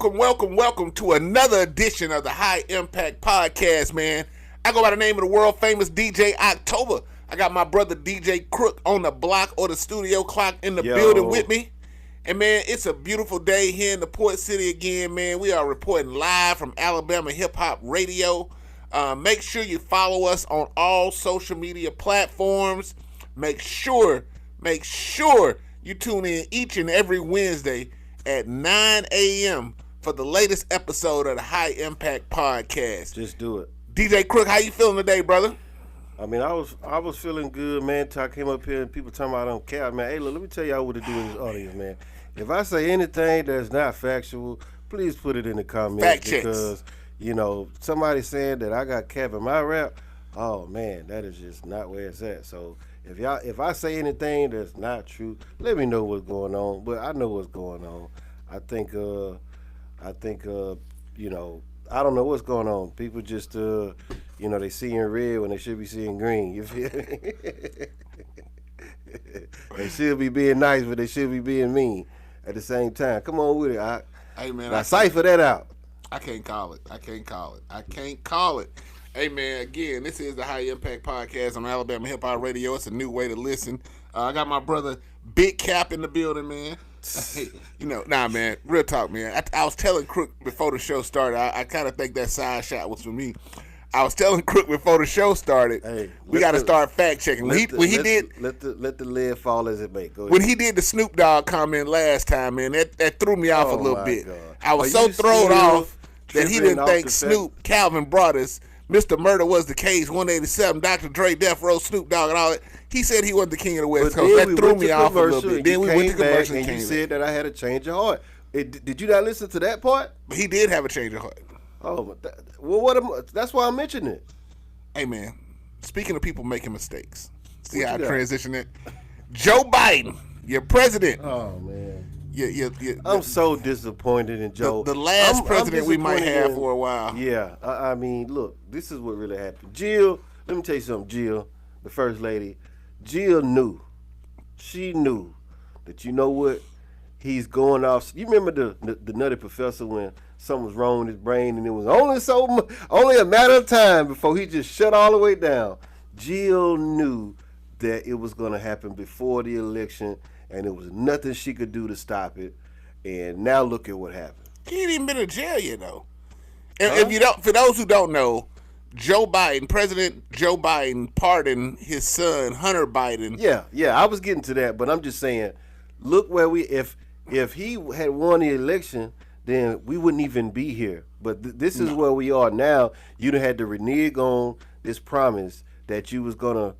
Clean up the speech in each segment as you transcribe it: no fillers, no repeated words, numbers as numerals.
welcome to another edition of the High Impact Podcast, man. I go by the name of the world famous DJ OKTOBA. I got my brother DJ KROOK on the block or the studio clock in the building with me. And, man, it's a beautiful day here in the Port City again, man. We are reporting live from Alabama Hip-Hop Radio. Make sure you follow us on all social media platforms. Make sure you tune in each and every Wednesday at 9 a.m. for the latest episode of the High Impact Podcast. Just do it. DJ KROOK, how you feeling today, brother? I mean, I was feeling good, man, till I came up here and people talking about I don't care, man. Hey, look, let me tell y'all what to do in this audience, man. If I say anything that's not factual, please put it in the comments. Fact because, you know, somebody saying that I got cap in my rap, oh, man, that is just not where it's at. So if I say anything that's not true, let me know what's going on. But I know what's going on. I think you know, I don't know what's going on. People just, you know, they seeing red when they should be seeing green. You feel me? They should be being nice, but they should be being mean at the same time. Come on with it. Hey, man. Now, cipher that out. I can't call it. Hey, man, again, this is the High Impact Podcast on Alabama Hip-Hop Radio. It's a new way to listen. I got my brother Big Cap in the building, man. You know, man, real talk, man. I was telling KROOK before the show started, I kind of think that side shot was for me. I was telling KROOK before the show started, hey, we got to start fact checking. Let the lid fall as it may. Go ahead. When he did the Snoop Dogg comment last time, man, that threw me off a little bit. God. I was so thrown off that he didn't think Snoop, Calvin Brothers, Mr. Murder Was the Case, 187, Dr. Dre, Death Row, Snoop Dogg, and all that. He said he wasn't the king of the West Coast. That threw me off a little bit. Then we went to commercial and you said that I had a change of heart. Did you not listen to that part? But he did have a change of heart. Oh, that's why I mentioned it. Hey, man, speaking of people making mistakes, see how I transition it? Joe Biden, your president. Oh, man. I'm so disappointed in Joe. The last president we might have for a while. Yeah, I mean, look, this is what really happened. Jill, let me tell you something. Jill, the first lady, Jill knew. She knew that, you know what, he's going off. You remember the Nutty Professor when something was wrong with his brain and it was only a matter of time before he just shut all the way down. Jill knew that it was going to happen before the election, and there was nothing she could do to stop it. And now look at what happened. He ain't even been in jail yet, though. If you don't, for those who don't know, President Joe Biden pardoned his son Hunter Biden. Yeah, I was getting to that, but I'm just saying, look where if he had won the election, then we wouldn't even be here. But this is where we are now. You done had to renege on this promise that you was gonna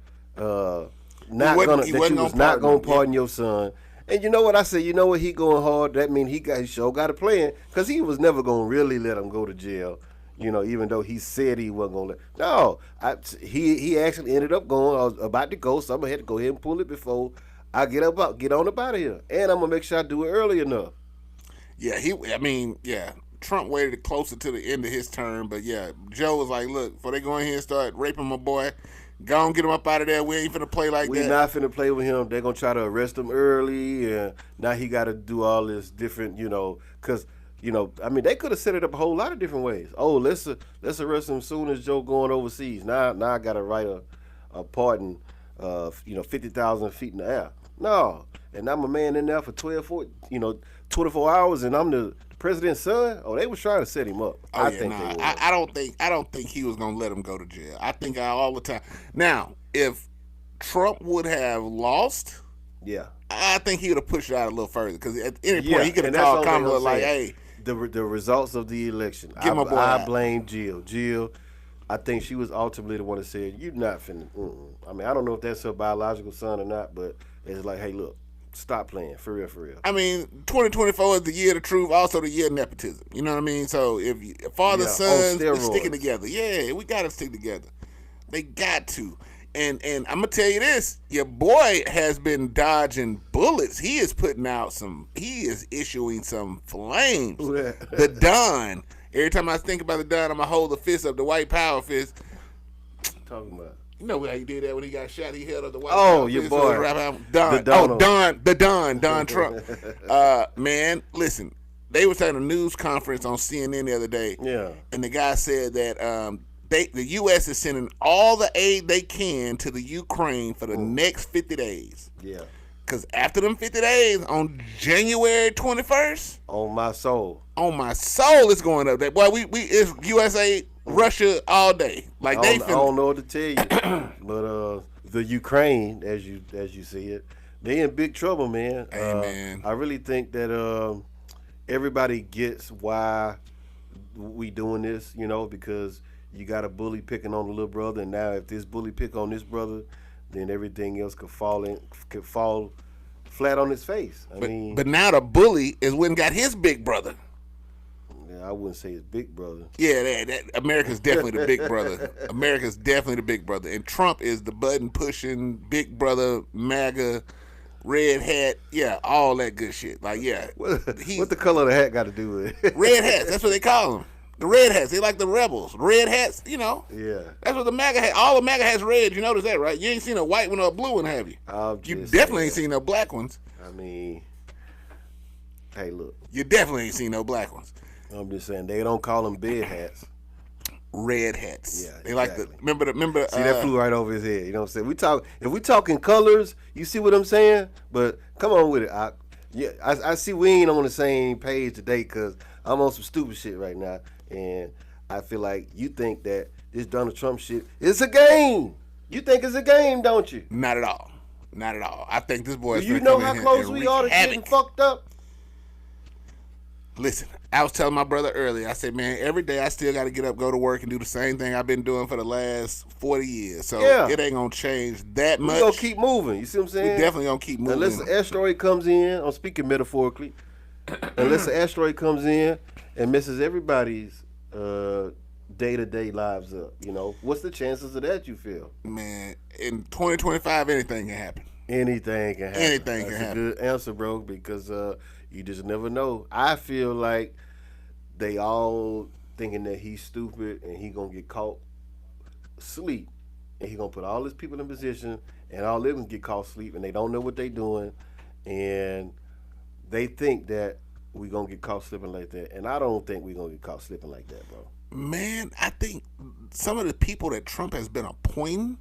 not gonna pardon your son. And you know what I said? You know what, he going hard. That means he sure got a plan, because he was never gonna really let him go to jail. You know, even though he said he wasn't gonna let. No, he actually ended up going. I was about to go, so I'm gonna have to go ahead and pull it before I get on up out of here. And I'm gonna make sure I do it early enough. Yeah, Trump waited closer to the end of his term, but yeah, Joe was like, look, before they go in here and start raping my boy, go and get him up out of there. We ain't finna play like that. We not finna play with him. They're gonna try to arrest him early, and now he got to do all this different, you know, because, you know, I mean, they could have set it up a whole lot of different ways. Oh, let's arrest him as soon as Joe going overseas. Now I got to write a pardon, 50,000 feet in the air. No, and I'm a man in there for 24 hours, and I'm the president's son. Oh, they was trying to set him up. I don't think he was gonna let him go to jail. I think all the time. Now, if Trump would have lost, I think he would have pushed it out a little further, because at any point he could have called Kamala like, "Hey, the results of the election." I blame Jill. Jill, I think she was ultimately the one that said, "You're not finna." I mean, I don't know if that's her biological son or not, but it's like, hey, look, stop playing, for real. I mean, 2024 is the year of the truth, also the year of nepotism. You know what I mean? So if father, sons are sticking together, we got to stick together. They got to. And I'm going to tell you this, your boy has been dodging bullets. He is issuing some flames. The Don. Every time I think about the Don, I'm going to hold the fist up, the white power fist. Talking about. You know how he did that when he got shot? He held up the white power fist. Your boy. Don Trump. Man, listen, they was having a news conference on CNN the other day. Yeah. And the guy said that the U.S. is sending all the aid they can to the Ukraine for the next 50 days. Yeah. Because after them 50 days, on January 21st, On my soul, it's going up. Boy, it's USA, Russia all day. Like I don't know what to tell you, but the Ukraine, as you see it, they in big trouble, man. Hey, man. I really think that everybody gets why we doing this, you know, because you got a bully picking on the little brother, and now if this bully pick on this brother, then everything else could fall flat on its face. But now the bully is when got his big brother. Yeah, I wouldn't say his big brother. Yeah, America's definitely the big brother. America's definitely the big brother, and Trump is the button pushing big brother, MAGA, red hat, yeah, all that good shit. Like, yeah, What the color of the hat got to do with it? Red hats. That's what they call them. The red hats. They like the rebels. Red hats, you know. Yeah. That's what the MAGA hat. All the MAGA hats red. You notice that, right? You ain't seen a white one or a blue one, have you? You definitely ain't seen no black ones. I mean, hey, look. You definitely ain't seen no black ones. I'm just saying they don't call them bed hats. Red hats. Yeah, they like the remember. See, that flew right over his head. You know what I'm saying? If we talking colors, you see what I'm saying? But come on with it. I see we ain't on the same page today because I'm on some stupid shit right now, and I feel like you think that this Donald Trump shit is a game. You think it's a game, don't you? Not at all. Not at all. I think this boy. Do you know how close we are to getting fucked up? Listen, I was telling my brother earlier, I said, man, every day I still got to get up, go to work, and do the same thing I've been doing for the last 40 years. So it ain't going to change that much. We're going to keep moving. You see what I'm saying? We definitely going to keep moving. Unless an asteroid comes in, I'm speaking metaphorically, unless an asteroid comes in and messes everybody's day-to-day lives up, you know, what's the chances of that, you feel? Man, in 2025, anything can happen. Anything can happen. Anything can happen. That's a good answer, bro, because you just never know. I feel like they all thinking that he's stupid and he gonna get caught asleep, and he gonna put all his people in position, and all of them get caught asleep, and they don't know what they doing, and they think that we gonna get caught slipping like that, and I don't think we gonna get caught slipping like that, bro. Man, I think some of the people that Trump has been appointing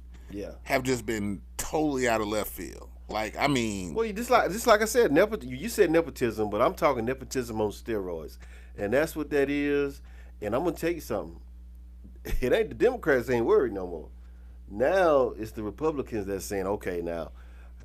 have just been totally out of left field. Like, I mean, well, just like I said, you said nepotism, but I'm talking nepotism on steroids, and that's what that is. And I'm gonna tell you something. It ain't the Democrats ain't worried no more. Now it's the Republicans that's saying, okay, now,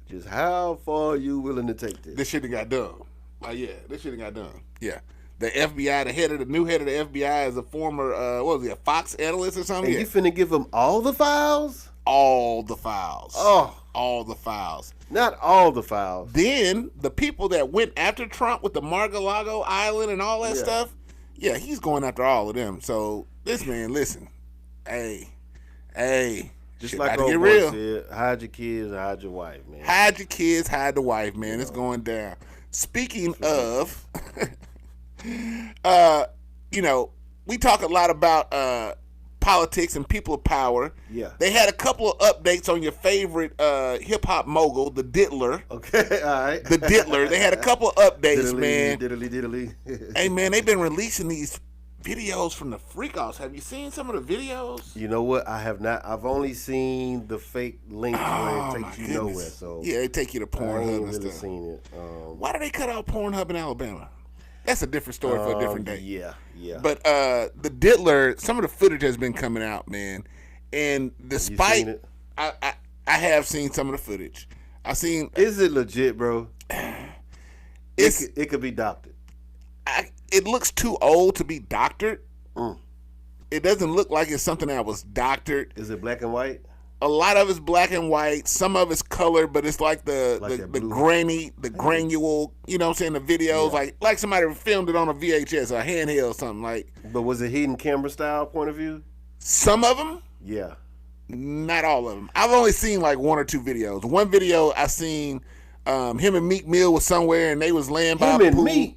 just how far are you willing to take this? This shit got done. Like, yeah, this shit got done. Yeah. The FBI, the new head of the FBI is a former, what was he, a Fox analyst or something? And you finna give them all the files? All the files. Oh. All the files. Not all the files. Then the people that went after Trump with the Mar-a-Lago Island and all that stuff, yeah, he's going after all of them. So this man, listen, hey, just shit like about to old get boy real. said, hide your kids, hide your wife, man. Hide your kids, hide the wife, man. It's going down. Speaking of, you know, we talk a lot about politics and people of power. Yeah. They had a couple of updates on your favorite hip hop mogul, the Diddler. Okay, all right. The Diddler. They had a couple of updates, man. Diddly. Hey, man, they've been releasing these videos from the freak-offs. Have you seen some of the videos? You know what? I have not. I've only seen the fake links where it takes you nowhere. So yeah, they take you to Pornhub and really stuff. Seen it. Why do they cut out Pornhub in Alabama? That's a different story for a different day. Yeah. But the Diddler, some of the footage has been coming out, man. And despite, you seen it? I have seen some of the footage. Is it legit, bro? It could be doctored. It looks too old to be doctored. It doesn't look like it's something that was doctored. Is it black and white? A lot of it's black and white. Some of it's color, but it's like the granule, you know what I'm saying, the videos, like somebody filmed it on a VHS or a handheld or something like. But was it hidden camera style point of view? Some of them? Yeah. Not all of them. I've only seen like one or two videos. One video I seen him and Meek Mill was somewhere and they was laying by a pool.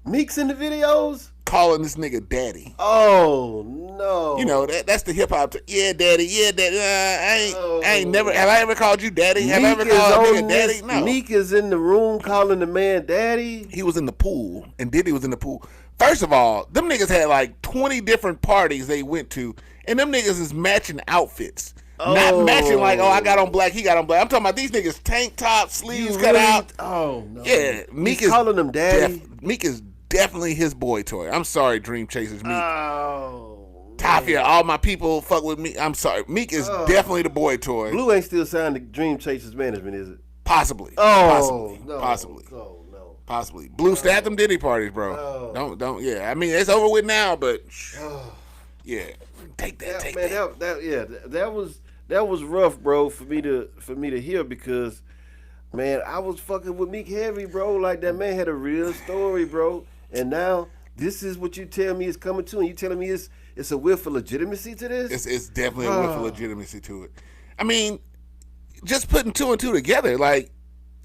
Meek's in the videos? calling this nigga daddy. Oh no! You know that's the hip hop. Yeah, daddy. Yeah, daddy. I ain't never. Have I ever called you daddy? Have I ever called a nigga daddy? No. Meek is in the room calling the man daddy. He was in the pool, and Diddy was in the pool. First of all, them niggas had like 20 different parties they went to, and them niggas is matching outfits. Not matching like, oh, I got on black, he got on black. I'm talking about these niggas tank top, sleeves cut out. Oh no! Yeah, Meek is calling them daddy. Meek is definitely his boy toy. I'm sorry, Dream Chasers Meek. Oh, Tafia, all my people fuck with me. I'm sorry, Meek is definitely the boy toy. Blue ain't still signed to Dream Chasers management, is it? Possibly. Oh, possibly. No. Possibly. Blue stabbed them Diddy parties, bro. Don't. Yeah, I mean it's over with now, but yeah, take that. Man, that was rough, bro, for me to hear because, man, I was fucking with Meek heavy, bro. Like that man had a real story, bro. And now this is what you tell me is coming to, and you telling me it's a whiff of legitimacy to this? It's definitely a whiff of legitimacy to it. I mean, just putting two and two together, like.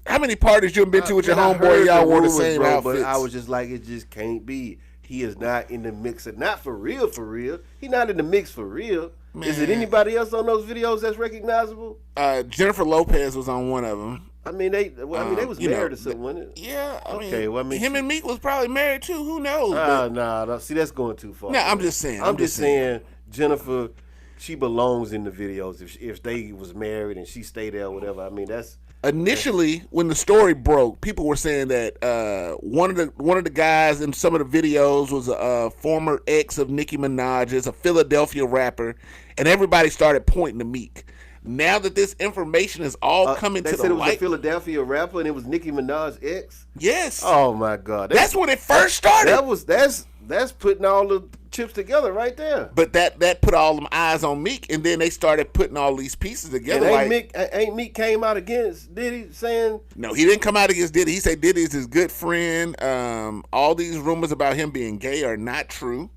How many parties you been to with your homeboy? Y'all wore the same outfits. But I was just like, it just can't be. He is not in the mix. Not for real, for real. He not in the mix for real. Man. Is it anybody else on those videos that's recognizable? Jennifer Lopez was on one of them. I mean, they was married or something, wasn't it? Yeah. Okay. Well, I mean, him and Meek was probably married too. Who knows? Nah. See, that's going too far. No, I'm just saying. I'm just saying, Jennifer, she belongs in the videos. If they was married and she stayed there or whatever, I mean, that's. Initially, when the story broke, people were saying that one of the guys in some of the videos was a former ex of Nicki Minaj's, a Philadelphia rapper, and everybody started pointing to Meek. Now that this information is all coming to the light, they said it was a Philadelphia rapper and it was Nicki Minaj's ex. Yes. Oh my God. That's when it first started. That's putting all the chips together right there. But that put all them eyes on Meek, and then they started putting all these pieces together. And ain't Meek came out against Diddy saying? No, he didn't come out against Diddy. He said Diddy's his good friend. All these rumors about him being gay are not true.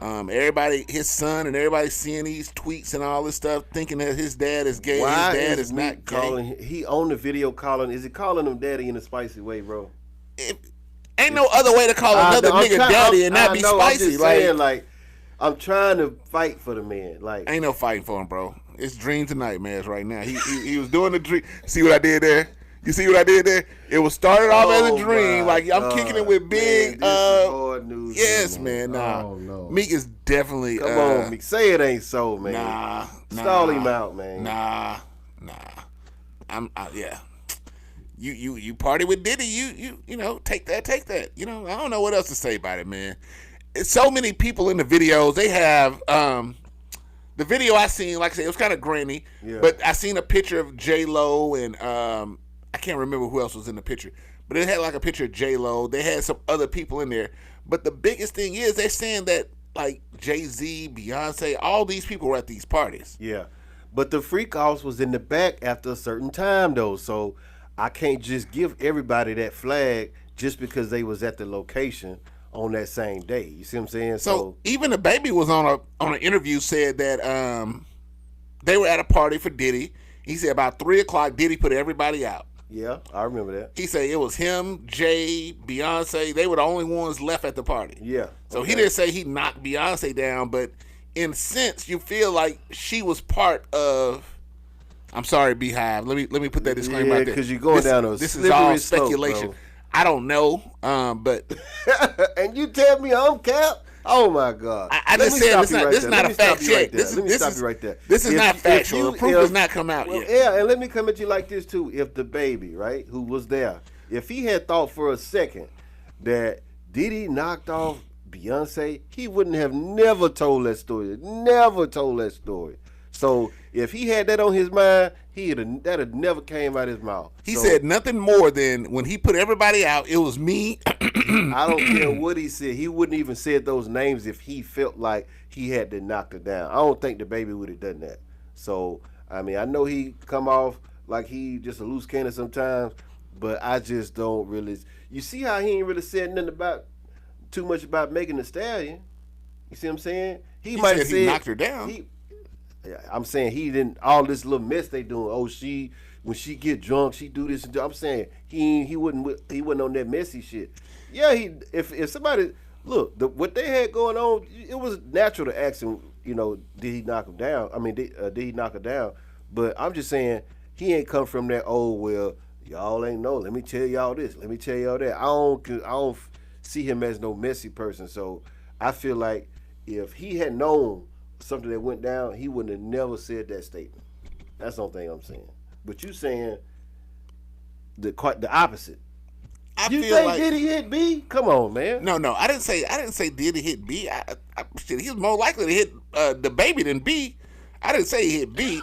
Everybody, his son, and everybody seeing these tweets and all this stuff, thinking that his dad is gay. Why his dad is not gay. He on the video calling. Is he calling him daddy in a spicy way, bro? Ain't no other way to call another nigga daddy and not be spicy. I'm just saying, like, I'm trying to fight for the man. Like, ain't no fighting for him, bro. It's dream to nightmares right now. He was doing the dream. See what I did there? You see what I did there? It was started off as a dream. Like I'm kicking it with big. Man, this is hard news, yes, man. Nah, oh, no. Meek is definitely. Come on, Meek. Say it ain't so, man. Nah. Stall him out, man. Nah. Yeah. You party with Diddy. You know take that. You know I don't know what else to say about it, man. It's so many people in the videos. They have the video I seen. Like I said, it was kind of grainy, but I seen a picture of J-Lo and I can't remember who else was in the picture, but it had like a picture of J-Lo. They had some other people in there, but the biggest thing is they're saying that like Jay-Z, Beyonce, all these people were at these parties. Yeah, but the freak offs was in the back after a certain time though, so I can't just give everybody that flag just because they was at the location on that same day. You see what I'm saying? So even the baby was on an interview said that they were at a party for Diddy. He said about 3:00 Diddy put everybody out. Yeah, I remember that. He said it was him, Jay, Beyonce. They were the only ones left at the party. Yeah. So he didn't say he knocked Beyonce down, but in a sense, you feel like she was part of. I'm sorry, Beehive. Let me put that disclaimer out there. Because you're going down a this is all slope, speculation. bro. I don't know, but and you tell me I'm cap. Oh my God! I just said this is not a fact check. Let me stop you right there. This is not factual. The proof has not come out yet. Yeah, and let me come at you like this too. If the baby, right, who was there, if he had thought for a second that Diddy knocked off Beyonce, he wouldn't have never told that story. Never told that story. So if he had that on his mind, that'd never came out his mouth. He said nothing more than when he put everybody out, it was me. I don't care what he said. He wouldn't even said those names if he felt like he had to knock her down. I don't think the baby would have done that. So, I mean, I know he come off like he just a loose cannon sometimes, but I just don't really. You see how he ain't really said nothing about too much about Megan Thee Stallion. You see what I'm saying? He might have said he knocked her down. I'm saying he didn't all this little mess they doing. Oh, when she get drunk, she do this and do. I'm saying he wasn't on that messy shit. Yeah, if somebody look, what they had going on, it was natural to ask him, did he knock him down? I mean, did he knock her down? But I'm just saying, he ain't come from that, well, y'all ain't know. Let me tell y'all this. Let me tell y'all that. I don't see him as no messy person. So I feel like if he had known something that went down, he wouldn't have never said that statement. That's the only thing I'm saying. But you saying the opposite. You feel think like Diddy hit B? Come on, man. No, I didn't say Diddy hit B. Shit, he was more likely to hit the baby than B. I didn't say he hit B.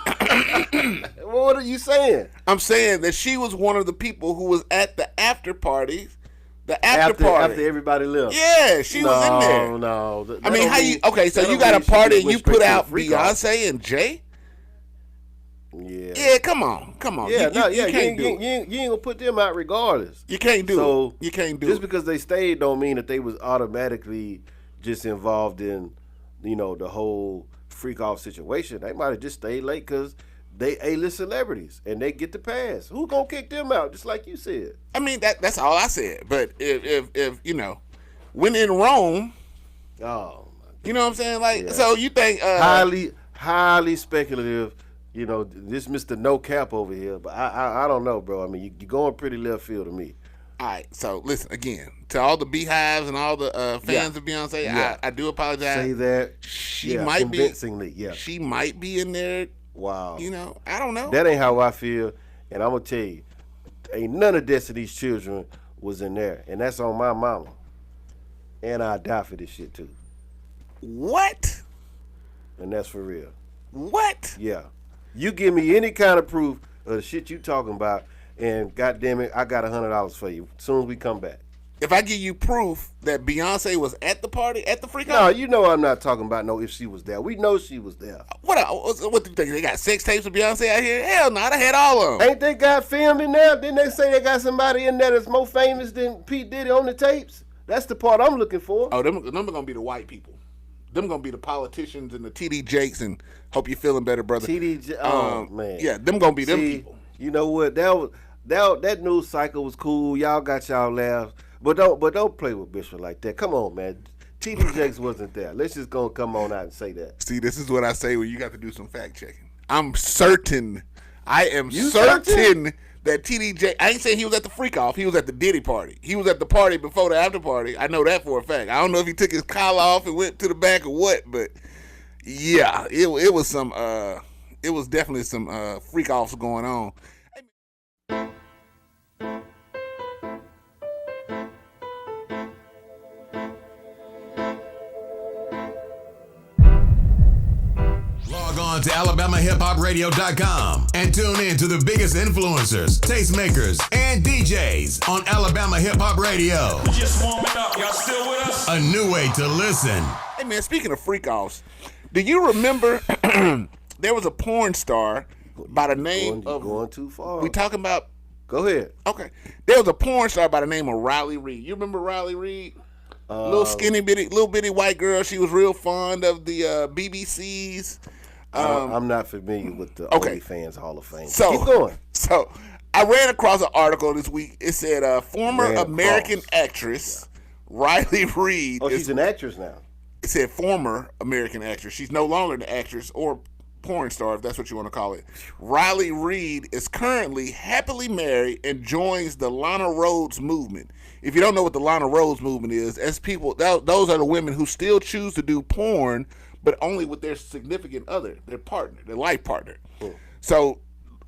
What are you saying? I'm saying that she was one of the people who was at the after parties. The after party. After everybody left. Yeah, she was in there. No. I mean, how you? Okay, so you got a party and you put out Beyonce and Jay. Yeah. Yeah, come on. Yeah, you can't do it. You ain't gonna put them out regardless. You can't do it. You can't do it. Just because they stayed don't mean that they was automatically just involved in, the whole freak off situation. They might have just stayed late because they A-list celebrities and they get the pass. Who gonna kick them out? Just like you said. I mean, that's all I said. But if when in Rome, you know what I'm saying? Like, yeah. So you think highly speculative. This Mr. No Cap over here, but I don't know, bro. I mean, you're going pretty left field to me. All right, so listen again to all the beehives and all the fans of Beyonce. Yeah. I do apologize. Say that she might convincingly. Yeah, she might be in there. Wow. I don't know. That ain't how I feel, and I'm gonna tell you, ain't none of Destiny's Children was in there, and that's on my mama. And I die for this shit too. What? And that's for real. What? Yeah. You give me any kind of proof of the shit you talking about, and goddamn it, I got $100 for you as soon as we come back. If I give you proof that Beyonce was at the party, at the freak out? No, I'm not talking about if she was there. We know she was there. What do you think? They got sex tapes of Beyonce out here? Hell no, I had all of them. Ain't they got film in there? Didn't they say they got somebody in there that's more famous than P. Diddy on the tapes? That's the part I'm looking for. Oh, them are going to be the white people. Them gonna be the politicians and the TD Jakes, and hope you're feeling better, brother. Man. Yeah, them gonna be them people. You know what? That news cycle was cool. Y'all got y'all laughs, but don't play with Bishop like that. Come on, man. TD Jakes wasn't there. Let's just go come on out and say that. See, this is what I say when you got to do some fact checking. I am certain that TD Jakes, I ain't saying he was at the freak off. He was at the Diddy party. He was at the party before the after party. I know that for a fact. I don't know if he took his collar off and went to the back or what, but yeah, it was some. It was definitely some freak offs going on. On to alabamahiphopradio.com and tune in to the biggest influencers, tastemakers, and DJs on Alabama Hip Hop Radio. We just warming up. Y'all still with us? A new way to listen. Hey man, speaking of freak offs, do you remember there was a porn star by the name of going too far? We talking about? Go ahead. Okay, there was a porn star by the name of Riley Reid. You remember Riley Reid? Little skinny bitty white girl. She was real fond of the BBCs. I'm not familiar with the OnlyFans Hall of Fame. So, keep going. So I ran across an article this week. It said former American actress Riley Reid. Oh, she's an actress now. It said former American actress. She's no longer an actress or porn star, if that's what you want to call it. Riley Reid is currently happily married and joins the Lana Rhoades movement. If you don't know what the Lana Rhoades movement is, as people, those are the women who still choose to do porn, but only with their significant other, their partner, their life partner. Cool. So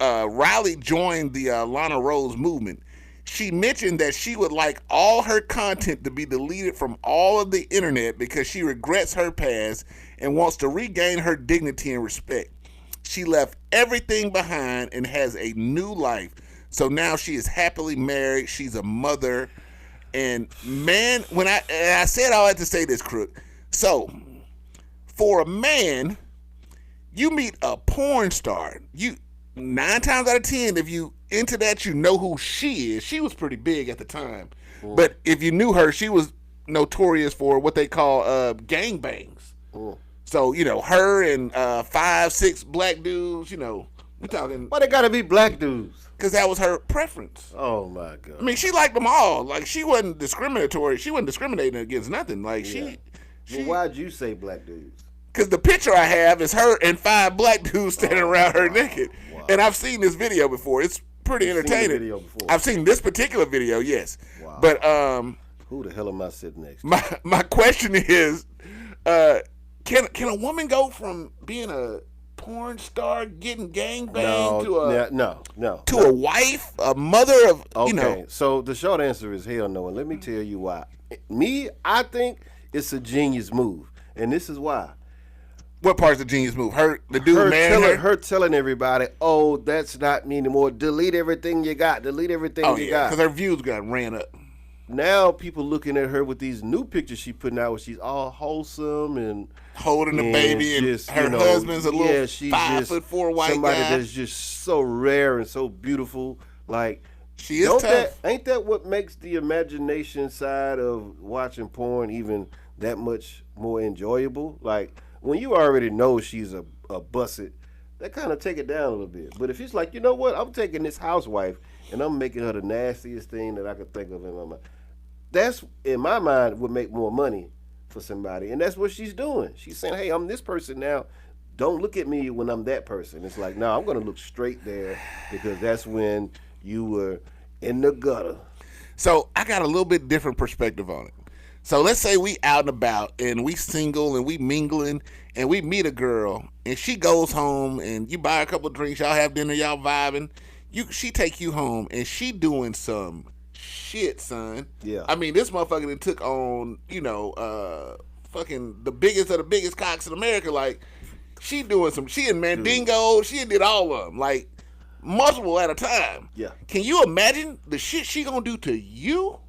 Riley joined the Lana Rhoades movement. She mentioned that she would like all her content to be deleted from all of the internet because she regrets her past and wants to regain her dignity and respect. She left everything behind and has a new life. So now she is happily married. She's a mother. And man, when I said all that to say this, Krook. So for a man, you meet a porn star. You 9 times out of 10, if you into that, you know who she is. She was pretty big at the time. Mm. But if you knew her, she was notorious for what they call gangbangs. Mm. So, you know, her and 5, 6 black dudes, you know, We talking. Why they gotta be black dudes? Because that was her preference. Oh my God. I mean, she liked them all. Like, she wasn't discriminatory. She wasn't discriminating against nothing. Like, Well, why'd you say black dudes? Because the picture I have is her and 5 black dudes standing around her naked. Wow. And I've seen this video before. It's pretty You've seen the entertaining. video before. I've seen this particular video, yes. Wow. But Who the hell am I sitting next to? my question is, can a woman go from being a porn star, getting gangbanged to a wife, a mother of, Okay, so the short answer is hell no, and let me tell you why. I think it's a genius move, and this is why. What part's the genius move? The dude married her telling everybody, oh, that's not me anymore. Delete everything you got. Delete everything you got. Because her views got ran up. Now people looking at her with these new pictures she putting out where she's all wholesome and holding the baby, and just, her husband's a little she's 5'4" white somebody guy. that's just so rare and so beautiful. Like, she is tough. Ain't that what makes the imagination side of watching porn even that much more enjoyable? Like, when you already know she's a busset, that kind of take it down a little bit. But if she's like, you know what, I'm taking this housewife and I'm making her the nastiest thing that I could think of in my mind. That's, in my mind, would make more money for somebody. And that's what she's doing. She's saying, hey, I'm this person now. Don't look at me when I'm that person. It's like, no, I'm going to look straight there because that's when you were in the gutter. So I got a little bit different perspective on it. So let's say we out and about and we single and we mingling and we meet a girl and she goes home and you buy her a couple of drinks, y'all have dinner, y'all vibing. She take you home and she doing some shit, son. Yeah. I mean, this motherfucker that took on, fucking the biggest of the biggest cocks in America. Like, she in Mandingo, she did all of them. Like, multiple at a time. Yeah. Can you imagine the shit she gonna do to you?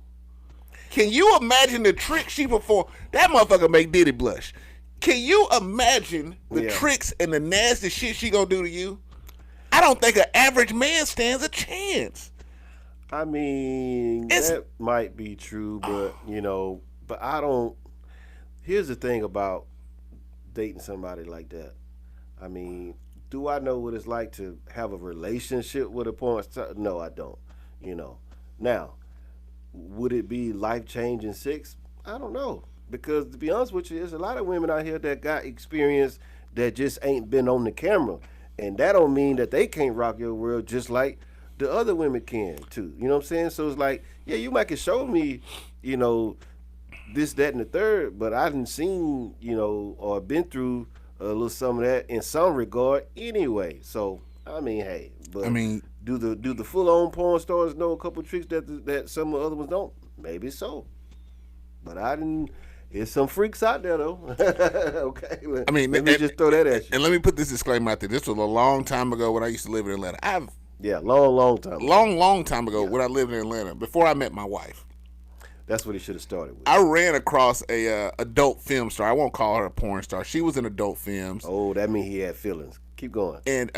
Can you imagine the tricks she performed? That motherfucker make Diddy blush. Can you imagine the tricks and the nasty shit she gonna do to you? I don't think an average man stands a chance. I mean, that might be true, but, but I don't. Here's the thing about dating somebody like that. I mean, do I know what it's like to have a relationship with a porn star? No, I don't. Now, would it be life-changing sex? I don't know. Because to be honest with you, there's a lot of women out here that got experience that just ain't been on the camera. And that don't mean that they can't rock your world just like the other women can too. You know what I'm saying? So it's like, yeah, you might can show me, this, that, and the third, but I didn't seen, or been through a little some of that in some regard anyway. So, I mean, hey. But do the full-on porn stars know a couple tricks that some of the other ones don't? Maybe so. But I didn't. There's some freaks out there, though. Okay. Let me just throw that at you. And let me put this disclaimer out there. This was a long time ago when I used to live in Atlanta. Long time ago. Long time ago when I lived in Atlanta, before I met my wife. That's what he should have started with. I ran across a adult film star. I won't call her a porn star. She was in adult films. Oh, that means he had feelings. Keep going. And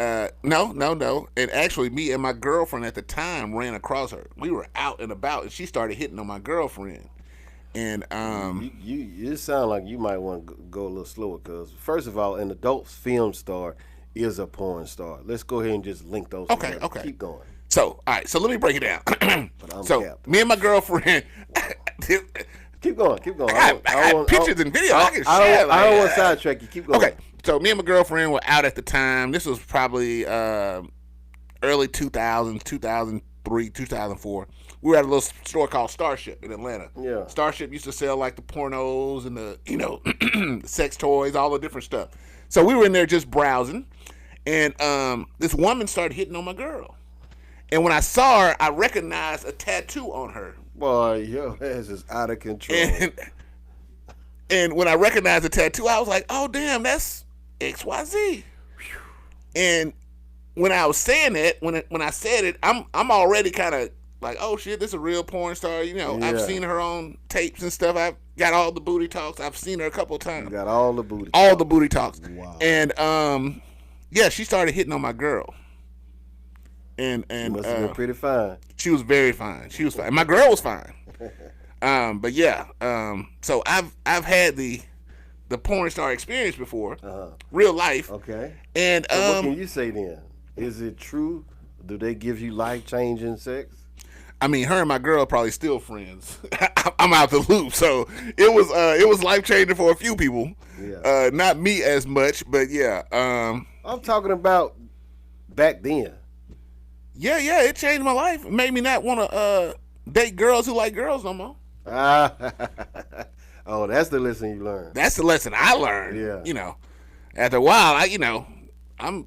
no. And actually, me and my girlfriend at the time ran across her. We were out and about, and she started hitting on my girlfriend. And you sound like you might want to go a little slower, because first of all, an adult film star is a porn star. Let's go ahead and just link those together. Okay. Keep going. So, all right. So let me break it down. So capped. me and my girlfriend. Keep going. I got pictures and videos. I can share. I don't want to sidetrack you. Keep going. Okay. So me and my girlfriend were out at the time. This was probably early 2000s, 2003, 2004. We were at a little store called Starship in Atlanta. Yeah. Starship used to sell like the pornos and the sex toys, all the different stuff. So we were in there just browsing, and this woman started hitting on my girl. And when I saw her, I recognized a tattoo on her. Boy, your ass is out of control. And when I recognized the tattoo, I was like, oh, damn, that's XYZ. And when I was saying that, when I said it, I'm already kind of like, oh, shit, this is a real porn star. Yeah. I've seen her on tapes and stuff. I've got all the booty talks. I've seen her a couple of times. You got all the booty talks. All the booty talks. Wow. And, she started hitting on my girl. And must have been pretty fine. She was very fine. She was fine. My girl was fine. But yeah. So I've had the porn star experience before, real life. Okay. And so what can you say then? Is it true? Do they give you life-changing sex? I mean, her and my girl probably still friends. I'm out the loop, so it was life changing for a few people. Yeah. Not me as much, but yeah. I'm talking about back then. Yeah, it changed my life. It made me not want to date girls who like girls no more. Oh, that's the lesson you learned. That's the lesson I learned. Yeah. You know, after a while, I'm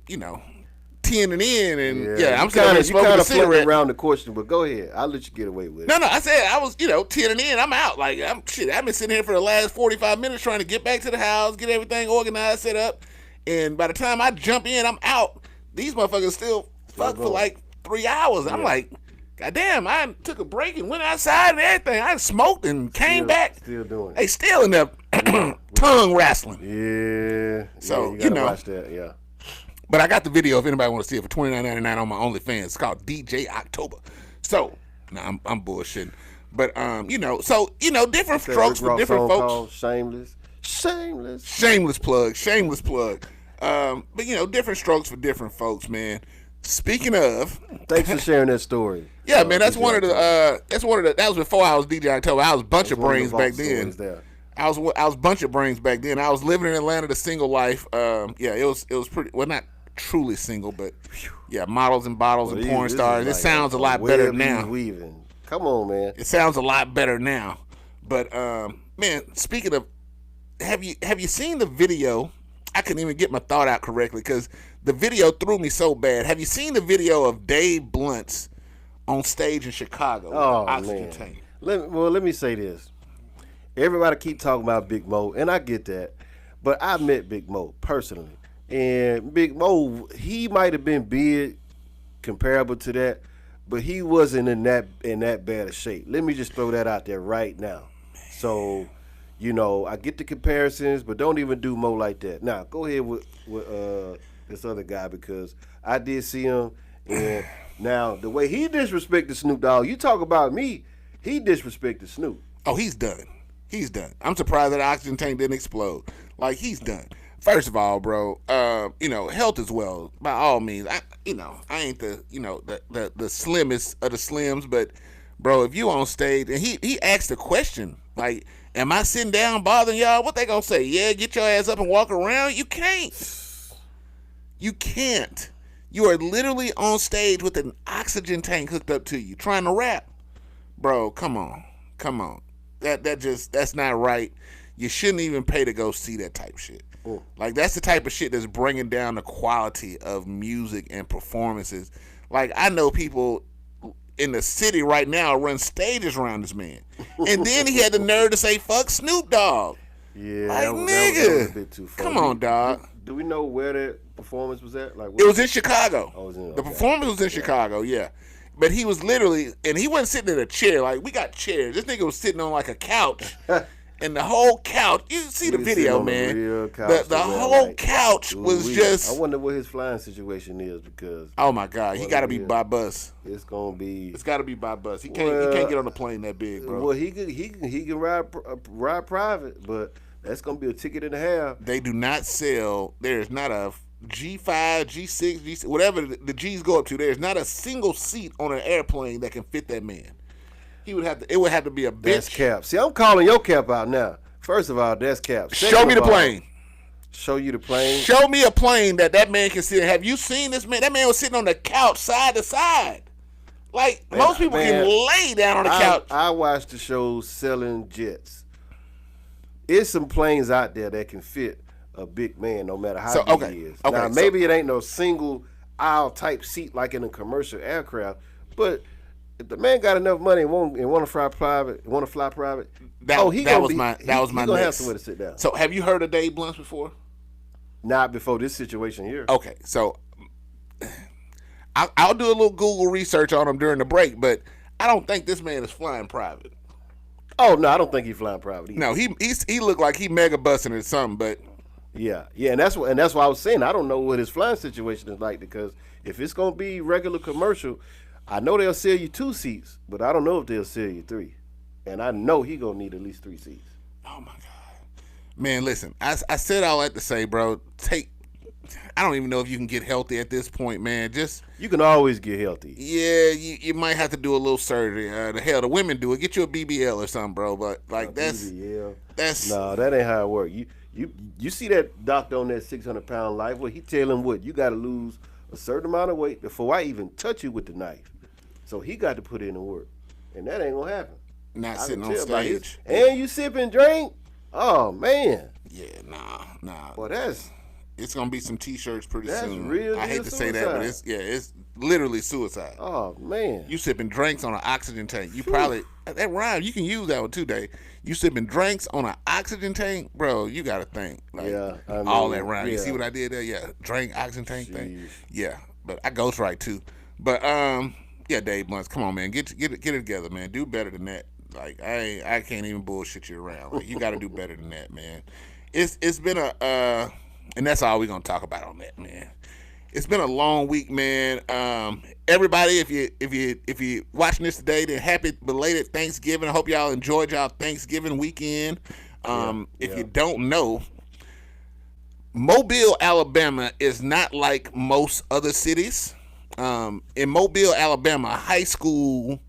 10 and in, and I'm still smoking a cigarette. Around the question, but go ahead. I'll let you get away with it. No, I said I was 10 and in. I'm out. Like I've been sitting here for the last 45 minutes trying to get back to the house, get everything organized, set up, and by the time I jump in, I'm out. These motherfuckers still fuck for like 3 hours. I'm like, God damn, I took a break and went outside and everything. I smoked and came back. Still doing it. They still in there tongue wrestling. Yeah. So, you gotta watch that, yeah. But I got the video if anybody want to see it for $29.99 on my OnlyFans. It's called DJ October. So, I'm bullshitting. But different strokes for different folks. Shameless plug. But different strokes for different folks, man. Speaking of, thanks for sharing that story. Yeah, man, that was before I was DJ October. I was bunch of brains back then. I was bunch of brains back then. I was living in Atlanta the single life. It was pretty, well, not truly single, but models and bottles and porn stars. It sounds a lot better now. Come on, man. It sounds a lot better now. But man, speaking of, have you seen the video? I couldn't even get my thought out correctly because the video threw me so bad. Have you seen the video of Dave Blunt's on stage in Chicago? Oh, man. Tank? Let me say this. Everybody keep talking about Big Mo, and I get that. But I met Big Mo personally. And Big Mo, he might have been big comparable to that, but he wasn't in that bad of shape. Let me just throw that out there right now. So, I get the comparisons, but don't even do Mo like that. Now, go ahead with this other guy because I did see him, and now the way he disrespected Snoop Dogg, you talk about me, he disrespected Snoop. Oh, he's done. I'm surprised that oxygen tank didn't explode. Like, he's done. First of all, bro, health is well, by all means. I ain't the slimmest of the slims, but bro, if you on stage and he asked a question like, "Am I sitting down bothering y'all?" What they gonna say? Yeah, get your ass up and walk around. You can't. You are literally on stage with an oxygen tank hooked up to you, trying to rap, bro. Come on. That's not right. You shouldn't even pay to go see that type of shit. Ooh. Like, that's the type of shit that's bringing down the quality of music and performances. Like, I know people in the city right now run stages around this man. And then he had the nerve to say, fuck Snoop Dogg. Yeah, like, that was a bit too far. Come on, dog. Do we know where that performance was at? Like, it was in Chicago. Oh, the performance was in Chicago, yeah. But he was literally, and he wasn't sitting in a chair. Like, we got chairs. This nigga was sitting on like a couch. And the whole couch, you see the video, man. The whole couch was just. I wonder what his flying situation is because. Oh my God, he got to be by bus. It's gonna be. It's got to be by bus. He can't get on a plane that big, bro. Well, he can ride private, but that's gonna be a ticket and a half. They do not sell. There's not a G5, G6, G6, whatever the G's go up to. There's not a single seat on an airplane that can fit that man. It would have to be a bitch. That's cap. See, I'm calling your cap out now. First of all, that's cap. Show me the plane. Show you the plane. Show me a plane that man can sit in. Have you seen this man? That man was sitting on the couch side to side. Like, most people can lay down on the couch. I watched the show Selling Jets. There's some planes out there that can fit a big man no matter how big he is. Now, maybe it ain't no single aisle type seat like in a commercial aircraft, but if the man got enough money and want to fly private, he gonna have somewhere to sit down. So, have you heard of Dave Blunt before? Not before this situation here. Okay, so I'll do a little Google research on him during the break, but I don't think this man is flying private. Oh no, I don't think he's flying private either. No, he looked like he mega busting or something, but yeah, and that's why I was saying I don't know what his flying situation is like because if it's gonna be regular commercial. I know they'll sell you 2 seats, but I don't know if they'll sell you 3. And I know he gonna need at least 3 seats. Oh my God, man! Listen, I said all that to say, bro. I don't even know if you can get healthy at this point, man. You can always get healthy. Yeah, you might have to do a little surgery. The women do it. Get you a BBL or something, bro. But like that's no, that ain't how it works. You see that doctor on that 600-pound life? Well, he tell him what you got to lose a certain amount of weight before I even touch you with the knife. So he got to put in the work, and that ain't gonna happen. Not sitting on stage. And you sip and drink. Oh man. Yeah, nah. Well, it's gonna be some T-shirts pretty soon. Real. I hate to say that, but it's literally suicide. Oh man. You sipping drinks on an oxygen tank. You probably that rhyme. You can use that one too, Dave. You sipping drinks on an oxygen tank, bro. You gotta think. Like, all that rhyme. Yeah. You see what I did there? Yeah, drink oxygen tank thing. Yeah, but I ghost right too. But yeah, Dave Bunce, come on, man, get it together, man. Do better than that. Like I can't even bullshit you around. Like, you got to do better than that, man. It's been and that's all we're gonna talk about on that, man. It's been a long week, man. Everybody, if you watching this today, then happy belated Thanksgiving. I hope y'all enjoyed y'all Thanksgiving weekend. If you don't know, Mobile, Alabama is not like most other cities. In Mobile, Alabama, high school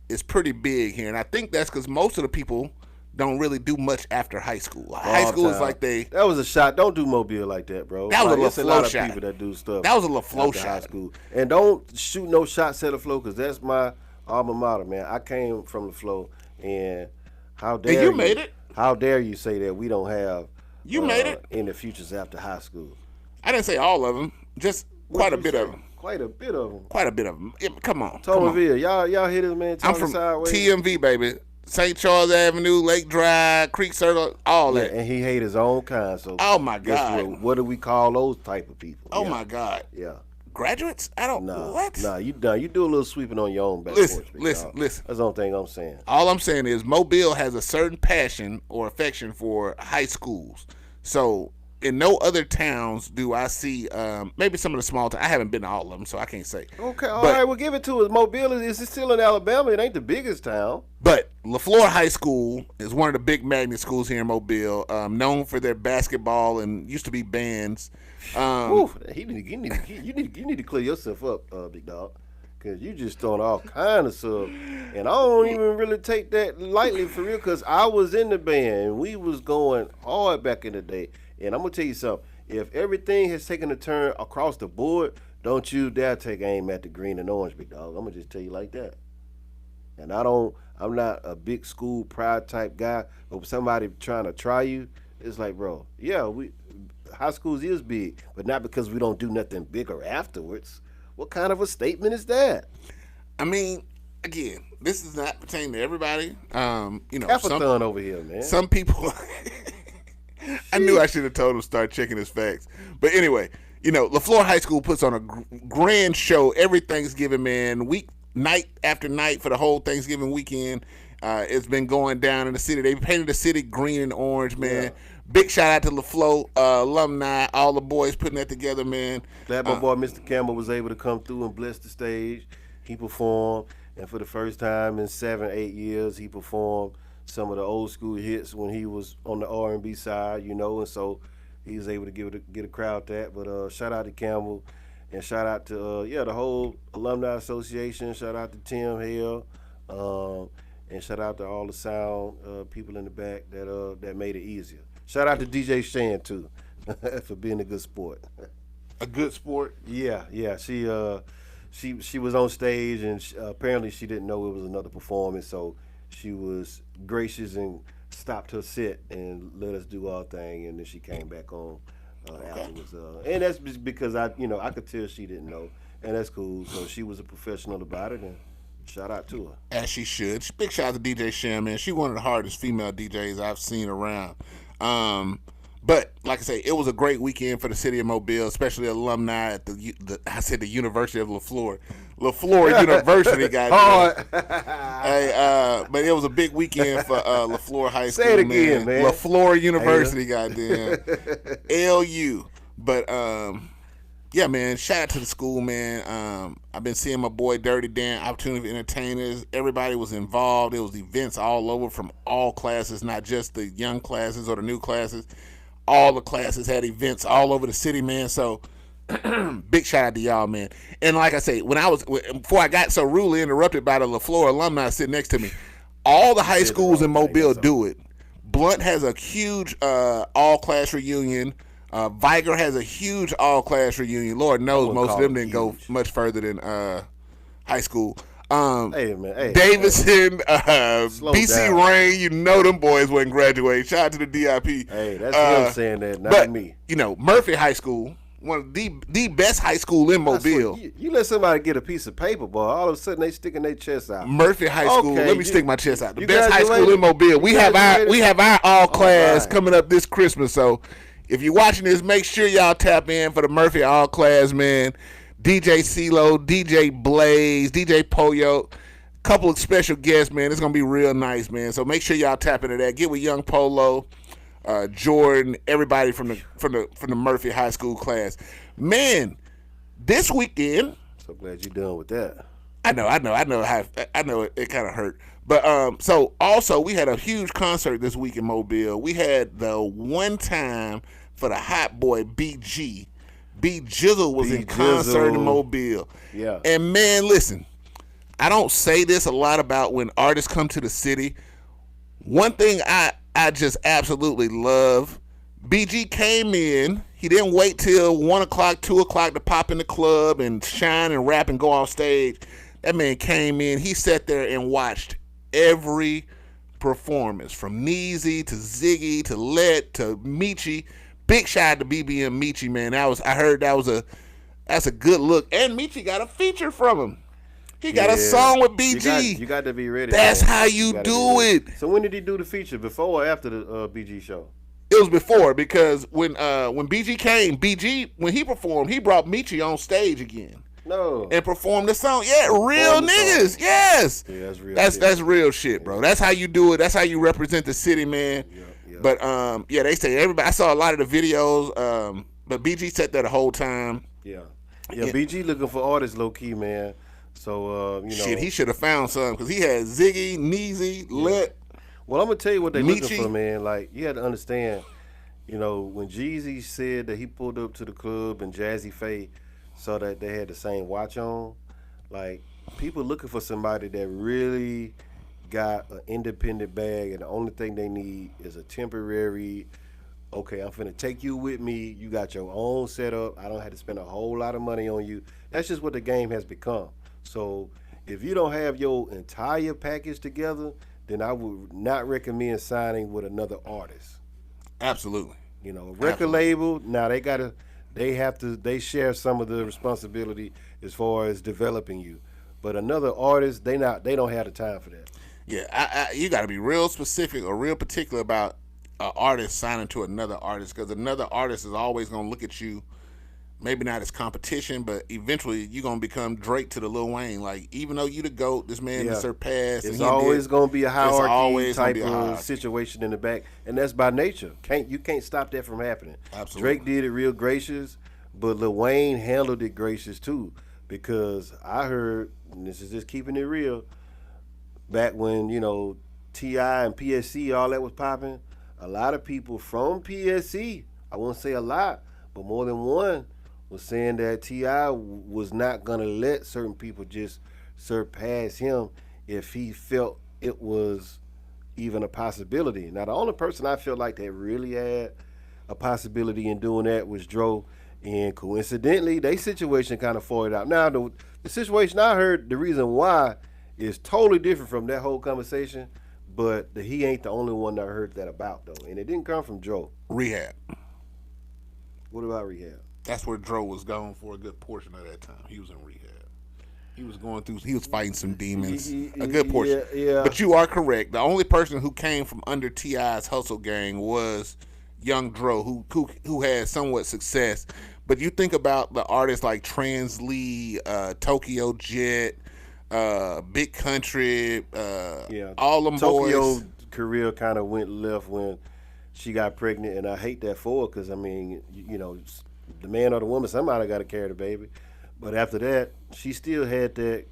is pretty big here, and I think that's because most of the people don't really do much after high school. High school is like that was a shot. Don't do Mobile like that, bro. That was a lot of people that do stuff. That was a LeFlore shot. High school, and don't shoot no shots at LeFlore because that's my alma mater, man. I came from LeFlore, and how dare you made it? How dare you say that we don't have made it in the futures after high school? I didn't say all of them, just quite a bit of them. Quite a bit of them. Quite a bit of them. Come on. Tomerville, y'all hit us, man. I'm from sideways. TMV, baby. St. Charles Avenue, Lake Drive, Creek Circle, all that. And he hate his own kind. So oh my God, what do we call those type of people? Oh my God. Yeah. Graduates? I don't know. What? Nah, you do a little sweeping on your own back. Listen. That's the only thing I'm saying. All I'm saying is Mobile has a certain passion or affection for high schools. So in no other towns do I see, maybe some of the small towns. I haven't been to all of them, so I can't say. Okay, all right, we'll give it to us. Mobile is still in Alabama. It ain't the biggest town. But Leflore High School is one of the big magnet schools here in Mobile, known for their basketball and used to be bands. You need to clear yourself up, big dog, because you just throwing all kind of stuff. And I don't even really take that lightly for real, because I was in the band, and we was going hard back in the day. And I'm going to tell you something. If everything has taken a turn across the board, don't you dare take aim at the green and orange, big dog. I'm going to just tell you like that. And I'm not a big school pride type guy, but somebody trying to try you, it's like, bro, yeah, high schools is big, but not because we don't do nothing bigger afterwards. What kind of a statement is that? I mean, again, this is not pertaining to everybody. Capathon over here, man. Some people... I knew I should have told him to start checking his facts. But anyway, Leflore High School puts on a grand show every Thanksgiving, man. Night after night for the whole Thanksgiving weekend. It's been going down in the city. They painted the city green and orange, man. Yeah. Big shout out to Leflore alumni, all the boys putting that together, man. Glad my boy Mr. Campbell was able to come through and bless the stage. He performed, and for the first time in 7-8 years, he performed some of the old school hits when he was on the R&B side, and so he was able to get a crowd that. But shout out to Campbell, and shout out to the whole alumni association. Shout out to Tim Hale, and shout out to all the sound people in the back that made it easier. Shout out to DJ Shan too for being a good sport. A good sport? Yeah. She was on stage, and apparently she didn't know it was another performance, so she was gracious and stopped her set and let us do our thing, and then she came back on afterwards. And that's just because I could tell she didn't know, and that's cool. So she was a professional about it, and shout out to her. As she should. Big shout out to DJ Sham, man. She's one of the hardest female DJs I've seen around. But like I say, it was a great weekend for the city of Mobile, especially alumni at the University of Leflore. Leflore University, goddamn. But it was a big weekend for Leflore High School. Say it again, man. Leflore University, goddamn. LU. But yeah, man, shout out to the school, man. I've been seeing my boy Dirty Dan, Opportunity for Entertainers. Everybody was involved. There was events all over from all classes, not just the young classes or the new classes. all the classes had events all over the city, man. So big shout out to y'all, man. And like I say, before I got so rudely interrupted by the Leflore alumni sitting next to me, all the high schools in Mobile do it. Blunt has a huge all-class reunion. Viger has a huge all-class reunion. Lord knows most of them didn't go much further than high school. Davidson, BC Rain, you know them boys wasn't graduating. Shout out to the DIP. Hey, that's him saying that, not me. You know, Murphy High School, one of the best high school in Mobile. You let somebody get a piece of paper, boy, all of a sudden they sticking their chest out. Murphy High School, let me stick my chest out. The best high school in Mobile. We have our all class coming up this Christmas. So if you're watching this, make sure y'all tap in for the Murphy all class, man. DJ CeeLo, DJ Blaze, DJ Poyo, couple of special guests, man. It's gonna be real nice, man. So make sure y'all tap into that. Get with Young Polo, Jordan, everybody from the Murphy High School class. Man, this weekend. So glad you're done with that. I know it kind of hurt. But so also we had a huge concert this week in Mobile. We had the one time for the hot boy BG. B Jizzle was in concert in Mobile. Yeah. And man, listen, I don't say this a lot about when artists come to the city. One thing I just absolutely love, BG came in, he didn't wait till 1 o'clock, 2 o'clock to pop in the club and shine and rap and go off stage. That man came in, he sat there and watched every performance from Neezy to Ziggy to Let to Michi. Big shout out to BB and Michi, man. I heard that's a good look. And Michi got a feature from him. He got a song with BG. You got to be ready. That's how you do it. So when did he do the feature? Before or after the BG show? It was before, because when BG came, when he performed, he brought Michi on stage again. No. And performed the song. Yeah, real niggas. Song. Yes. Yeah, that's real. That's real shit, bro. That's how you do it. That's how you represent the city, man. Yeah. But they say everybody. I saw a lot of the videos. But BG sat there the whole time. Yeah. BG looking for artists, low key, man. So shit, he should have found some, because he had Ziggy, Neezy, Let. Well, I'm gonna tell you what they Michi. looking for, man. Like, you had to understand, when Jeezy said that he pulled up to the club and Jazzy Faye saw that they had the same watch on, like, people looking for somebody that really got an independent bag, and the only thing they need is a temporary, okay, I'm finna take you with me, you got your own setup, I don't have to spend a whole lot of money on you. That's just what the game has become. So if you don't have your entire package together, then I would not recommend signing with another artist. Absolutely. A record label, now they share some of the responsibility as far as developing you. But another artist, they don't have the time for that. Yeah, you got to be real specific or real particular about an artist signing to another artist, because another artist is always going to look at you, maybe not as competition, but eventually you're going to become Drake to the Lil Wayne. Like, even though you the GOAT, this man is surpassed. It's always going to be a hierarchy type of situation in the back, and that's by nature. You can't stop that from happening. Absolutely. Drake did it real gracious, but Lil Wayne handled it gracious too, because I heard, and this is just keeping it real, back when, T.I. and PSC, all that was popping, a lot of people from PSC, I won't say a lot, but more than one, was saying that T.I. was not going to let certain people just surpass him if he felt it was even a possibility. Now, the only person I feel like that really had a possibility in doing that was Dro, and coincidentally, their situation kind of folded out. Now, the situation I heard, the reason why, is totally different from that whole conversation, but he ain't the only one that I heard that about, though. And it didn't come from Dro. Rehab. What about rehab? That's where Dro was gone for a good portion of that time. He was in rehab. He was fighting some demons a good portion. Yeah. But you are correct. The only person who came from under T.I.'s hustle gang was young Dro, who had somewhat success. But you think about the artists like Trans Lee, Tokyo Jet, Big Country, all them boys. Tokyo career kind of went left when she got pregnant, and I hate that for her, because, the man or the woman, somebody got to carry the baby. But after that, she still had that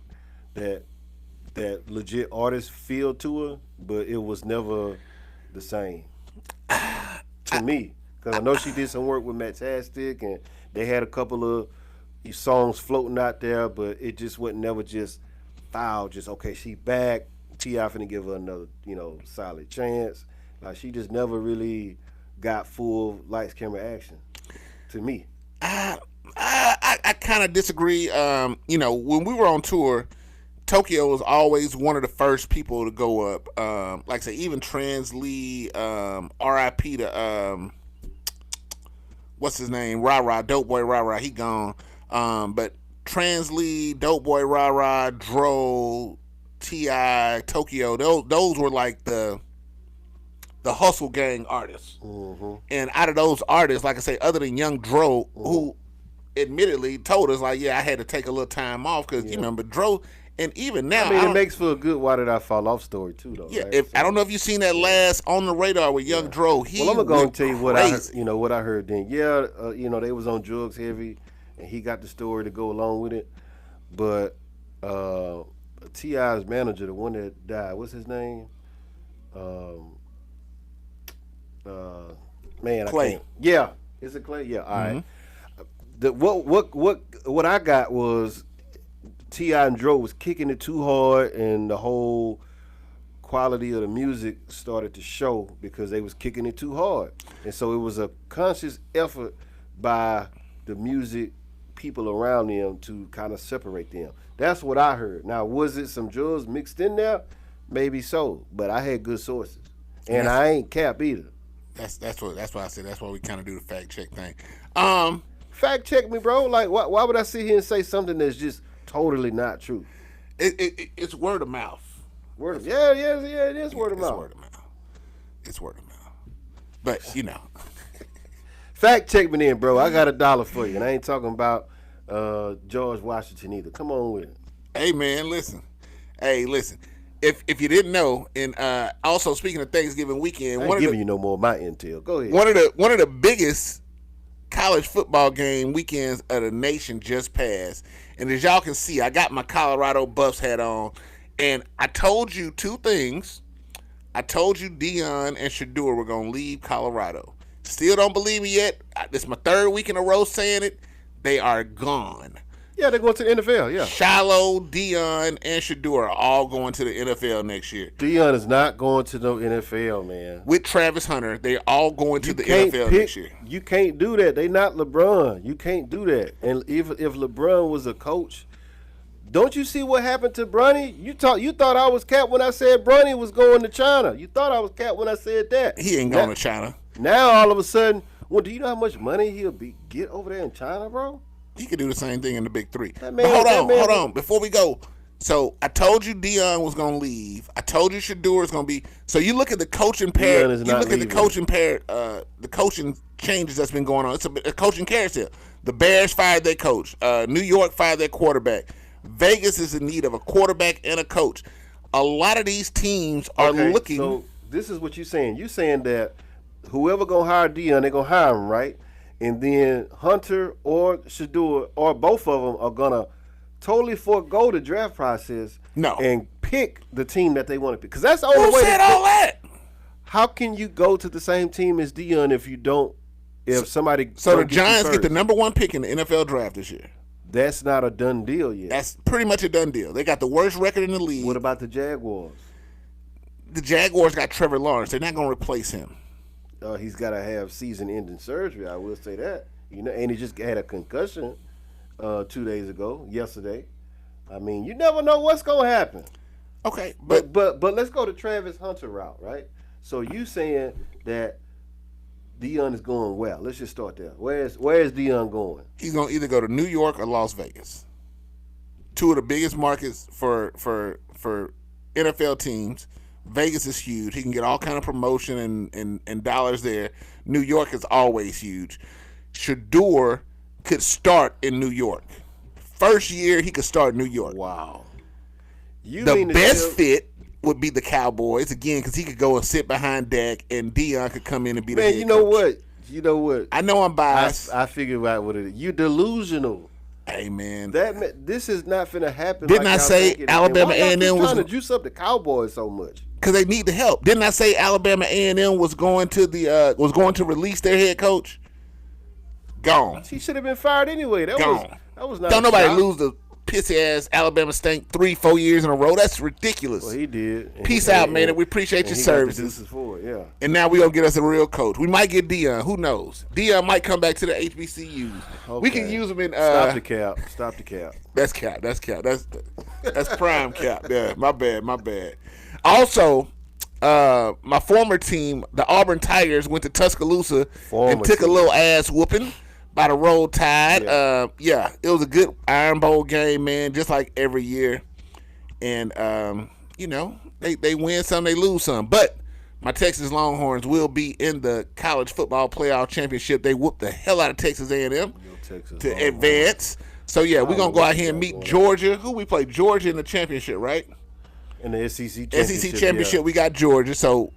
legit artist feel to her, but it was never the same to me. Because I know she did some work with Matastic, and they had a couple of songs floating out there, but it just wasn't never just foul. Just okay, she back. T.I. finna give her another, solid chance. Like she just never really got full lights, camera, action. To me, I kind of disagree. When we were on tour, Tokyo was always one of the first people to go up. Like I say, even Trans Lee, R.I.P. to what's his name, Dope Boy Ra, he gone. But Trans Lee, Dope Boy Ra, Dro, T.I., Tokyo, those were like the hustle gang artists. Mm-hmm. And out of those artists, like I say, other than Young Dro, who admittedly told us, like, yeah, I had to take a little time off because, you remember, Dro, and even now. I mean, it makes for a good Why Did I Fall Off story, too, though. Yeah, right? I don't know if you've seen that last On the Radar with Young Dro. Well, I'm going to tell you what I heard then. Yeah, they was on drugs heavy, and he got the story to go along with it. But T.I.'s manager, the one that died, what's his name? Clay. I can't. Yeah, is it Clay? Yeah. All right. What I got was T.I. and Dro was kicking it too hard, and the whole quality of the music started to show because they was kicking it too hard, and so it was a conscious effort by the music people around them to kind of separate them. That's what I heard. Now, was it some drugs mixed in there? Maybe so, but I had good sources, and I ain't cap either. That's why I said that's why we kind of do the fact check thing. Fact check me, bro. Like, why would I sit here and say something that's just totally not true? It's word of mouth. Yeah, it is word of mouth. It's word of mouth. But fact check me then, bro. I got $1 for you, and I ain't talking about George Washington either. Come on with it. Hey man, listen. If you didn't know, and also speaking of Thanksgiving weekend, I ain't giving you no more of my intel. Go ahead. One of the biggest college football game weekends of the nation just passed, and as y'all can see, I got my Colorado Buffs hat on, and I told you two things. I told you Deion and Shador were gonna leave Colorado. Still don't believe me yet. This is my third week in a row saying it. They are gone. Yeah, they're going to the NFL, yeah. Shiloh, Deion, and Shador are all going to the NFL next year. Deion is not going to no NFL, man. With Travis Hunter, they're all going to the NFL next year. You can't do that. They not LeBron. You can't do that. And if LeBron was a coach, don't you see what happened to Bronny? You thought I was capped when I said Bronny was going to China. You thought I was capped when I said that. He ain't going to China. Now all of a sudden, do you know how much money he'll get over there in China, bro? He could do the same thing in the Big Three. Hold on. Before we go, so I told you Deion was going to leave. I told you Shador is going to be. So you look at the coaching pair. You look at the coaching pair. The coaching changes that's been going on. It's a coaching carousel. The Bears fired their coach. New York fired their quarterback. Vegas is in need of a quarterback and a coach. A lot of these teams are looking. So this is what you're saying. You're saying that whoever gonna hire Deion, they're gonna hire him, right? And then Hunter or Shador or both of them are gonna totally forego the draft process. And pick the team that they want to pick. Because that's the only way. Who said all that? How can you go to the same team as Deion if you don't? If somebody. So the Giants get the number 1 pick in the NFL draft this year. That's not a done deal yet. That's pretty much a done deal. They got the worst record in the league. What about the Jaguars? The Jaguars got Trevor Lawrence. They're not going to replace him. He's got to have season-ending surgery. I will say that. And he just had a concussion 2 days ago, yesterday. I mean, you never know what's going to happen. Okay, but let's go to Travis Hunter route, right? So you saying that Deion is going well. Let's just start there. Where is Deion going? He's going to either go to New York or Las Vegas. Two of the biggest markets for NFL teams. Vegas is huge. He can get all kind of promotion and dollars there. New York is always huge. Shador could start in New York. First year, he could start in New York. Wow. The best fit would be the Cowboys, again, because he could go and sit behind Dak, and Deion could come in and be the head coach. You know what? I know I'm biased. I figured out what it is. You're delusional. Hey, man. This is not finna happen. Didn't I say Alabama A&M was trying to juice up the Cowboys so much? Because they need the help. Didn't I say Alabama A&M was going to release their head coach? Gone. She should have been fired anyway. That was not. Don't nobody lose the pissy ass Alabama stink 3-4 years in a row. That's ridiculous. Well, he did. Peace out, man, and we appreciate your services. For it, yeah. And now we gonna get us a real coach. We might get Dion. Who knows? Dion might come back to the HBCUs. Okay. We can use him in. Stop the cap. That's cap. That's prime cap. Yeah, my bad. Also, my former team, the Auburn Tigers, went to Tuscaloosa and took a little ass whooping by the Roll Tide. Yeah. It was a good Iron Bowl game, man, just like every year. And, they win some, they lose some. But my Texas Longhorns will be in the college football playoff championship. They whooped the hell out of Texas A&M to advance. So, yeah, we're going to go out here and meet Georgia. Who we play? Georgia in the championship, right? In the SEC championship. Yeah. We got Georgia. So,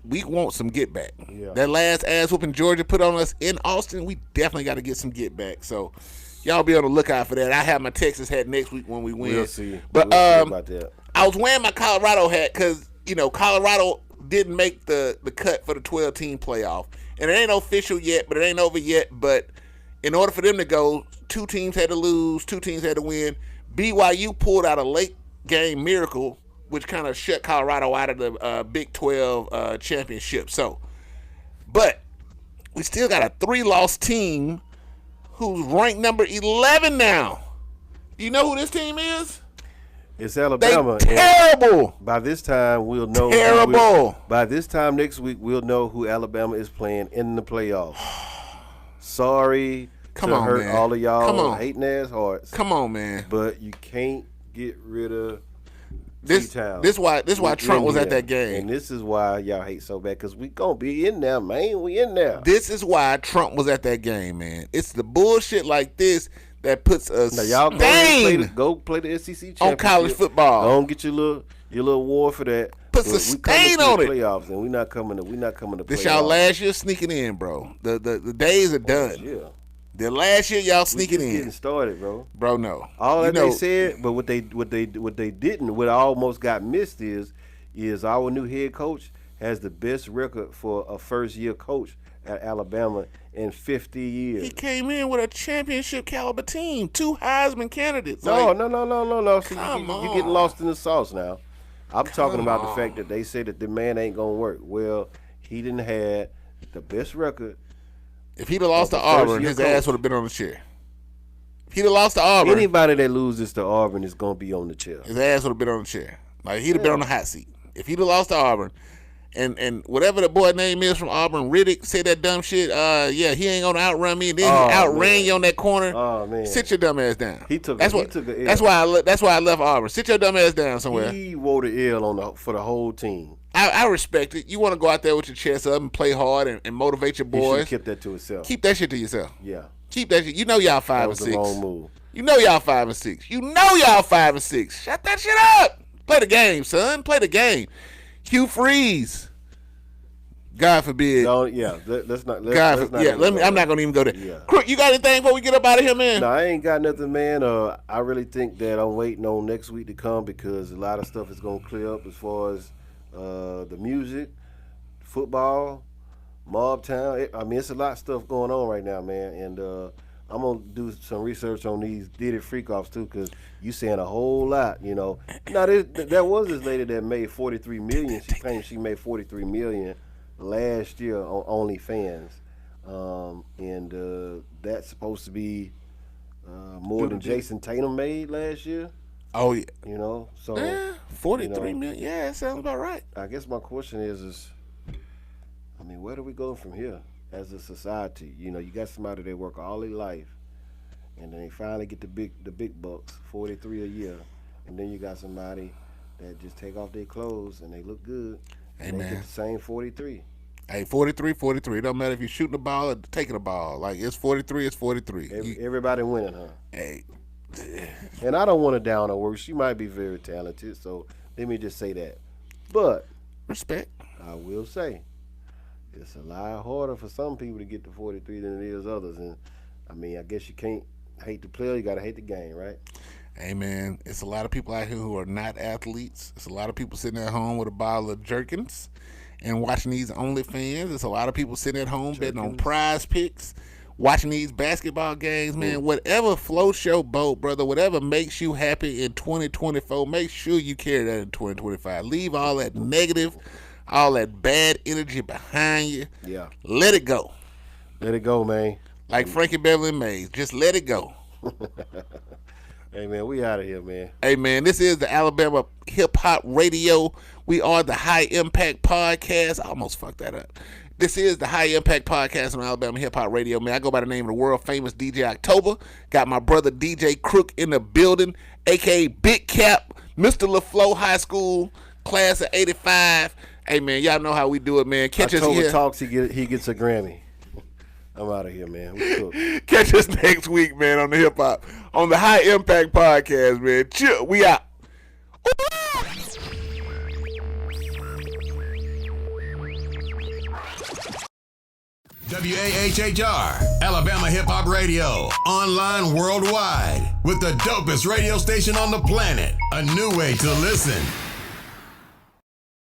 we want some get back. Yeah. That last ass whooping Georgia put on us in Austin, we definitely got to get some get back. So, y'all be on the lookout for that. I have my Texas hat next week when we win. We'll see. But we'll see about that. I was wearing my Colorado hat because, Colorado didn't make the cut for the 12-team playoff. And it ain't official yet, but it ain't over yet. But in order for them to go, 2 teams had to lose, 2 teams had to win. BYU pulled out a late game miracle, which kind of shut Colorado out of the Big 12 championship. So, but we still got a 3-loss team who's ranked number 11 now. Do you know who this team is? It's Alabama. They terrible. By this time, we'll know. Terrible. By this time next week, we'll know who Alabama is playing in the playoffs. Sorry to hurt man. all of y'all hating ass hearts. Come on, man. But you can't get rid of this why Trump was at that game. And this is why y'all hate so bad, because we gonna be in there, man. We in there. This is why Trump was at that game, man. It's the bullshit like this that puts a stain go play the SEC championship on college football. Don't get your little award for that. Puts a stain on it. Playoffs, and we're not coming to This playoffs. y'all last year sneaking in, bro. The days are done. Yeah. The last year y'all sneaking in. Getting started, bro. Bro, no. All that they said, but what they didn't, what almost got missed is our new head coach has the best record for a first-year coach at Alabama in 50 years. He came in with a championship caliber team, 2 Heisman candidates. No. See, Come on. you getting lost in the sauce now. I'm talking about the fact that they say that the man ain't gonna work. Well, he didn't have the best record. If he'd have lost to Auburn, his ass would have been on the chair. If he'd have lost to Auburn, anybody that loses to Auburn is gonna be on the chair. His ass would have been on the chair. Like he'd have been on the hot seat. If he'd have lost to Auburn, and whatever the boy name is from Auburn, Riddick, said that dumb shit. He ain't gonna outrun me. And then he outran you on that corner. Oh man, sit your dumb ass down. He took an L. That's why I left Auburn. Sit your dumb ass down somewhere. He wore the L for the whole team. I respect it. You want to go out there with your chest up and play hard and motivate your boys. You should keep that to yourself. Keep that shit to yourself. Yeah. Keep that shit. You know y'all 5 and 6. That was the wrong move. You know y'all 5 and 6. You know y'all 5 and 6. Shut that shit up. Play the game, son. Play the game. Hugh Freeze. God forbid. Let's not. I'm not gonna even go there. Yeah. Crook, you got anything before we get up out of here, man? No, I ain't got nothing, man. I really think that I'm waiting on next week to come because a lot of stuff is gonna clear up as far as the music, football, Mob Town. I mean, it's a lot of stuff going on right now, man. And I'm gonna do some research on these Did It freak offs too, because you saying a whole lot, you know. Now there was this lady that made $43 million. She claimed she made $43 million last year on OnlyFans, and that's supposed to be more than Jason Tatum made last year. Oh yeah, you know, so 43 million. Yeah, that sounds about right. I guess my question is, I mean, where do we go from here as a society? You know, you got somebody that work all their life, and then they finally get the big bucks, 43 a year, and then you got somebody that just take off their clothes and they look good. Hey, and man. They get the same 43. Hey, 43. It don't matter if you're shooting the ball or taking the ball. Like, it's 43, it's 43. Everybody winning, huh? Hey. And I don't want to down her work. She might be very talented, so let me just say that. But respect. I will say it's a lot harder for some people to get to 43 than it is others. And, I mean, I guess you can't hate the player, you gotta hate the game, right? Hey, man, it's a lot of people out here who are not athletes. It's a lot of people sitting at home with a bottle of Jerkins and watching these OnlyFans. There's a lot of people sitting at home betting on Prize Picks, watching these basketball games, man. Whatever floats your boat, brother, whatever makes you happy in 2024, make sure you carry that in 2025. Leave all that negative, all that bad energy behind you. Yeah. Let it go. Let it go, man. Like Frankie Beverly Mays. Just let it go. Hey, man, we out of here, man. Hey, man, this is the Alabama Hip Hop Radio. We are the High Impact Podcast. I almost fucked that up. This is the High Impact Podcast on Alabama Hip Hop Radio, man. I go by the name of the world famous DJ OKTOBA. Got my brother DJ KROOK in the building, a.k.a. Big Cap, Mr. Leflore High School, class of 85. Hey, man, y'all know how we do it, man. Catch us here. OKTOBA talks, he gets a Grammy. I'm out of here, man. We cook. Catch us next week, man, on the Hip Hop, on the High Impact Podcast, man. Chill, we out. WAHHR, Alabama Hip Hop Radio, online worldwide, with the dopest radio station on the planet. A new way to listen.